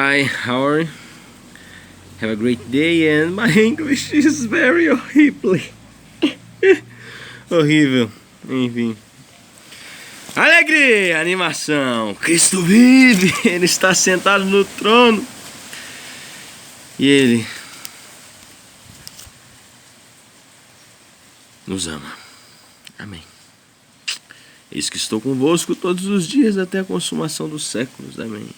Hi, how are you? Have a great day, and my English is very horrible. Horrível. Enfim. Alegria, animação. Cristo vive. Ele está sentado no trono. E Ele nos ama. Amém. Eis que estou convosco todos os dias até a consumação dos séculos. Amém.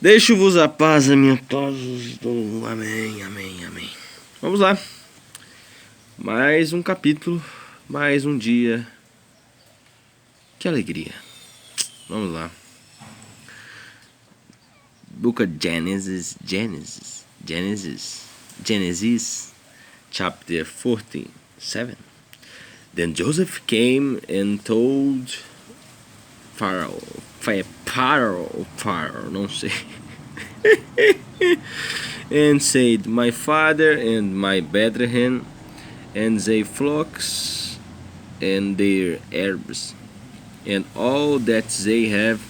Deixo-vos a paz, a minha paz vos dou. Amém, amém, amém. Vamos lá. Mais um capítulo, mais um dia. Que alegria. Vamos lá. Book of Genesis, chapter 47. Then Joseph came and told Pharaoh, não sei, and said, my father and my brethren, and their flocks and their herbs, and all that they have,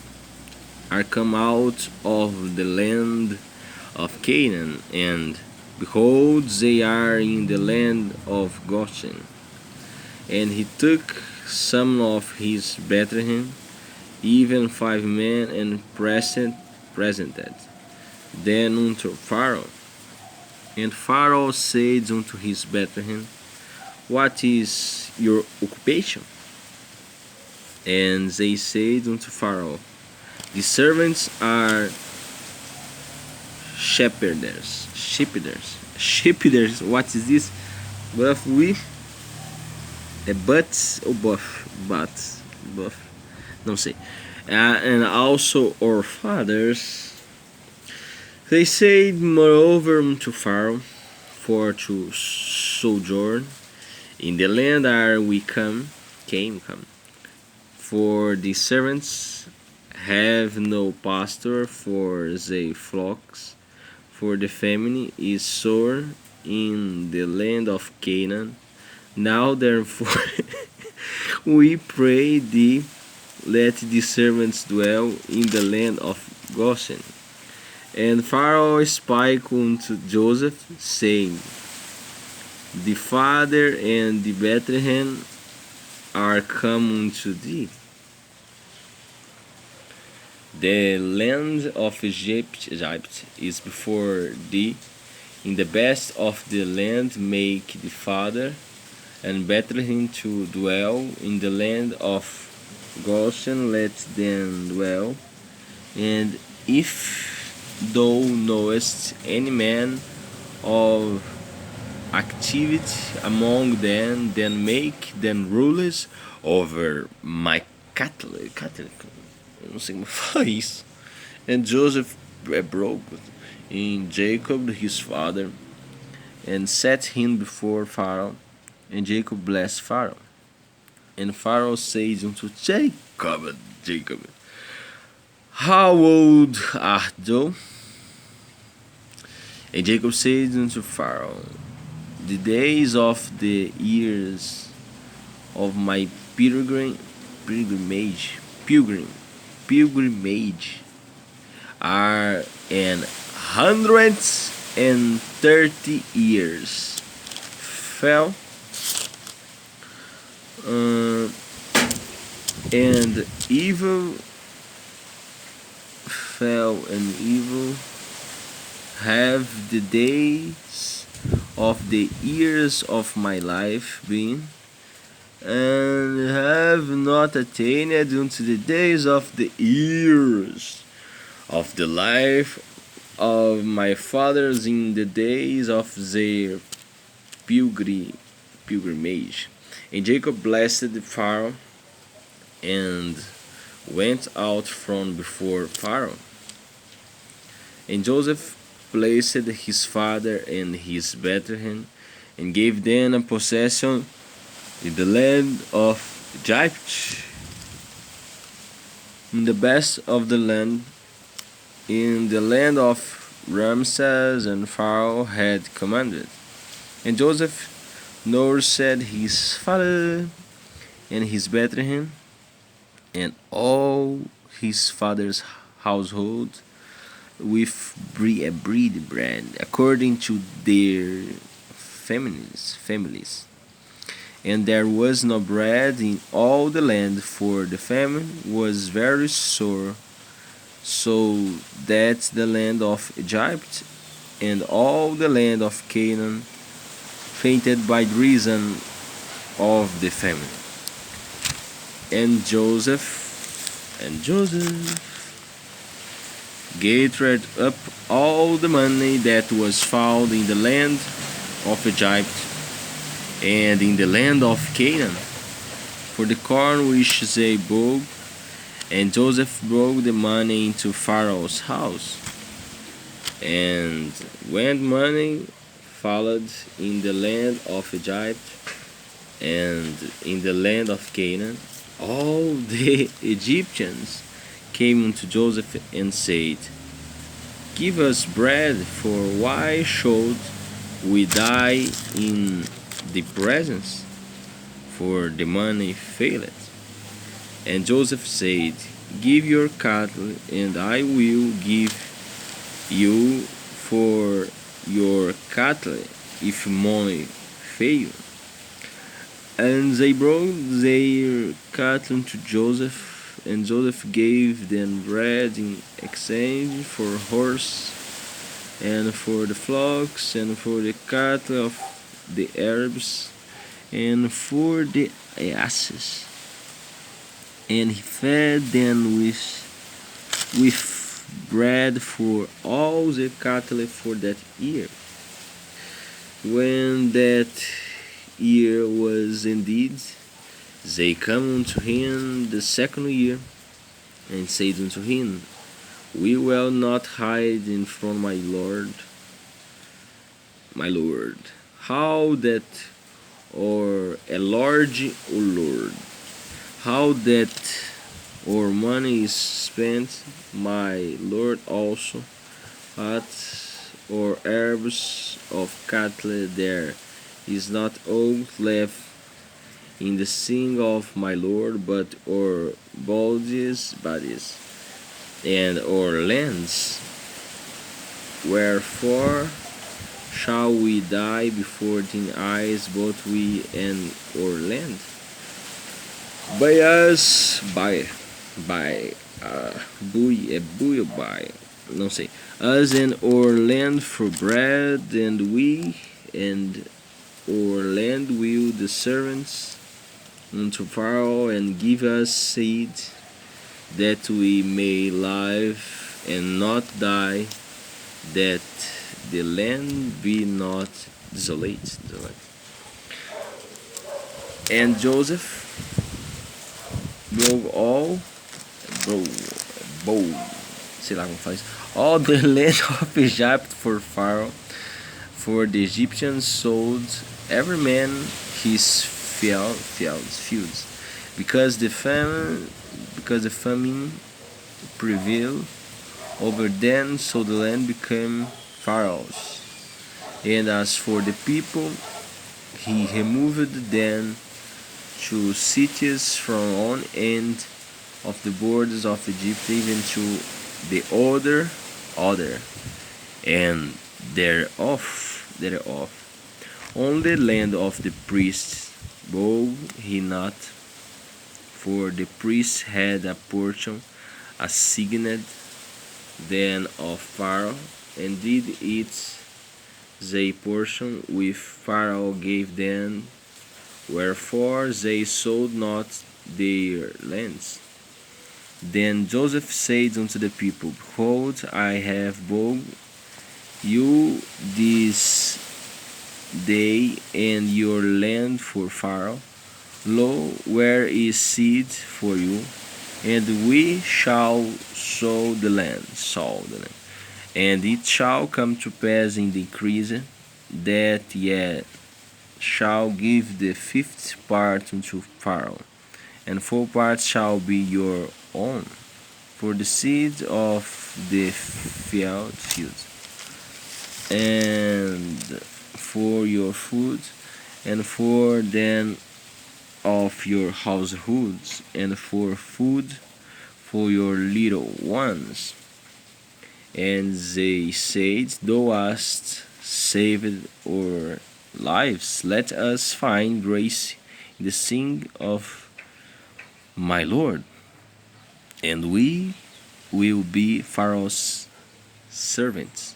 are come out of the land of Canaan, and behold, they are in the land of Goshen. And he took some of his brethren, even 5 men, and presented them unto Pharaoh. And Pharaoh said unto his brethren, what is your occupation? And they said unto Pharaoh, the servants are shepherders. What is this? Buff with a butt or buff? Buff. Não sei. And also our fathers. They said moreover unto Pharaoh, for to sojourn in the land are we come. For the servants have no pastor for their flocks, for the famine is sore in the land of Canaan. Now therefore we pray thee, let the servants dwell in the land of Goshen. And Pharaoh spake unto Joseph, saying, the father and the brethren are come unto thee. The land of Egypt is before thee. In the best of the land make the father and Bethlehem to dwell. In the land of Goshen let them dwell. And if thou knowest any man of activity among them, then make them rulers over my cattle. Eu não sei como falar isso. And Joseph broke in Jacob his father, and set him before Pharaoh. And Jacob blessed Pharaoh. And Pharaoh said unto Jacob, how old art thou? And Jacob said unto Pharaoh, the days of the years of my pilgrimage are 130 years. And evil have the days of the years of my life been, and have not attained unto the days of the years of the life of my fathers in the days of their pilgrimage. And Jacob blessed Pharaoh, and went out from before Pharaoh. And Joseph placed his father and his brethren, and gave them a possession in the land of Egypt, in the best of the land, in the land of Ramses, and Pharaoh had commanded. And Joseph nursed his father and his brethren, and all his father's household, with bread according to their families. And there was no bread in all the land, for the famine was very sore, so that the land of Egypt and all the land of Canaan fainted by reason of the famine. And Joseph gathered up all the money that was found in the land of Egypt and in the land of Canaan for the corn which they bought, and Joseph brought the money into Pharaoh's house. And when money followed in the land of Egypt and in the land of Canaan, all the Egyptians came unto Joseph and said, Give us bread, for why should we die in the presence? For the money faileth. And Joseph said, Give your cattle, and I will give you for your cattle if money fail. And they brought their cattle to Joseph, and Joseph gave them bread in exchange for horse, and for the flocks, and for the cattle of the Arabs, and for the asses. And he fed them with bread for all the cattle for that year. When that year was ended, they come unto him the second year, and said unto him, We will not hide in front my Lord, how that or a large, O Lord, how that our money is spent, my Lord also, but our herbs of cattle there is not aught left in the sing of my Lord, but our bodies and our lands. Wherefore shall we die before thine eyes, both we and our land? Buy us, não sei, us and our land for bread, and we and our land will the servants unto Pharaoh, and give us seed, that we may live and not die, that the land be not desolate. And Joseph broke sei lá como faz, all the land of Egypt for Pharaoh, for the Egyptians sold every man his fields, because the famine prevailed over them, so the land became Pharaoh's. And as for the people, he removed them to cities from one end of the borders of Egypt even to the other, and thereof. Only the land of the priests bowed he not, for the priests had a portion assigned them of Pharaoh, and did eat their portion which Pharaoh gave them, wherefore they sold not their lands. Then Joseph said unto the people, Behold, I have bought you this day and your land for Pharaoh. Lo, where is seed for you? And we shall sow the land. And it shall come to pass in the increase, that ye shall give the fifth part unto Pharaoh, and 4 parts shall be your own, for the seed of the fields, and for your food, and for them of your households, and for food for your little ones. And they said, Thou hast saved our lives. Let us find grace in the sight of my Lord, and we will be Pharaoh's servants.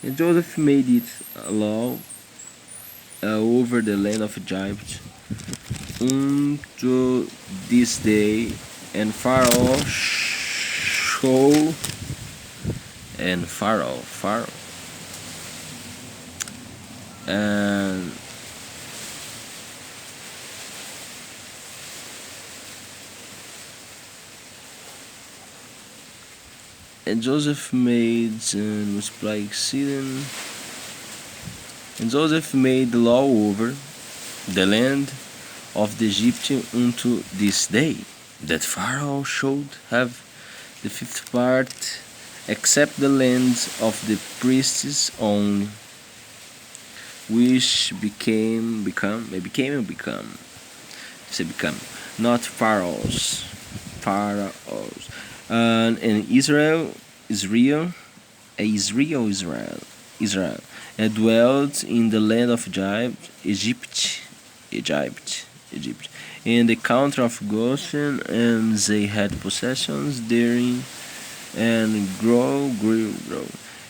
And Joseph made it a law over the land of Egypt unto this day, and Pharaoh, and Joseph made and multiplied exceeding, and Joseph made the law over the land of the Egyptian unto this day, that Pharaoh should have the fifth part, except the lands of the priests only, which become, say become, not Pharaoh's, and Israel, and dwelt in the land of Egypt, in the country of Goshen, and they had possessions therein, and grew,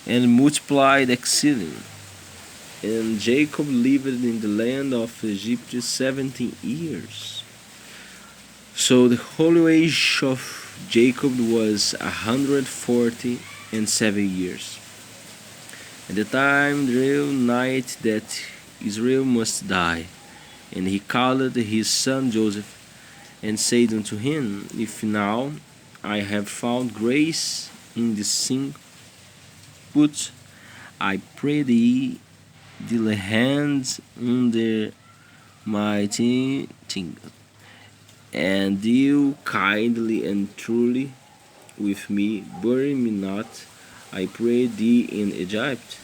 and multiplied exceeding. And Jacob lived in the land of Egypt 17 years. So the whole age of Jacob was 147 years. And the time drew nigh that Israel must die. And he called his son Joseph, and said unto him, If now I have found grace in the sight, put, I pray thee, thy hands under my thing, and deal kindly and truly with me. Bury me not, I pray thee, in Egypt,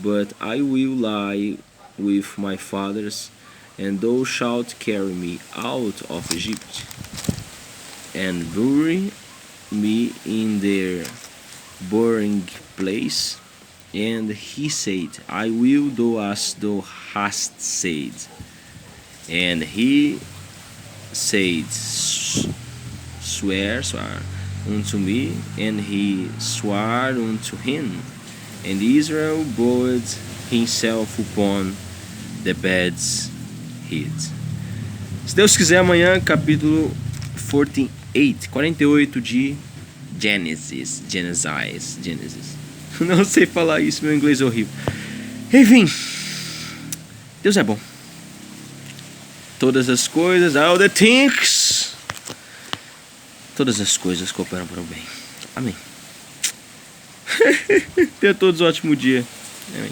but I will lie with my fathers, and thou shalt carry me out of Egypt, and bury me in their burying place. And he said, I will do as thou hast said. And he said, swear unto me, and he swore unto him. And Israel bowed himself upon the bed's head. Se Deus quiser, amanhã, capítulo 48 de Genesis. Não sei falar isso, meu inglês é horrível. Enfim, Deus é bom. Todas as coisas, all the things, todas as coisas cooperam para o bem. Amém. Tenha todos um ótimo dia. Amém.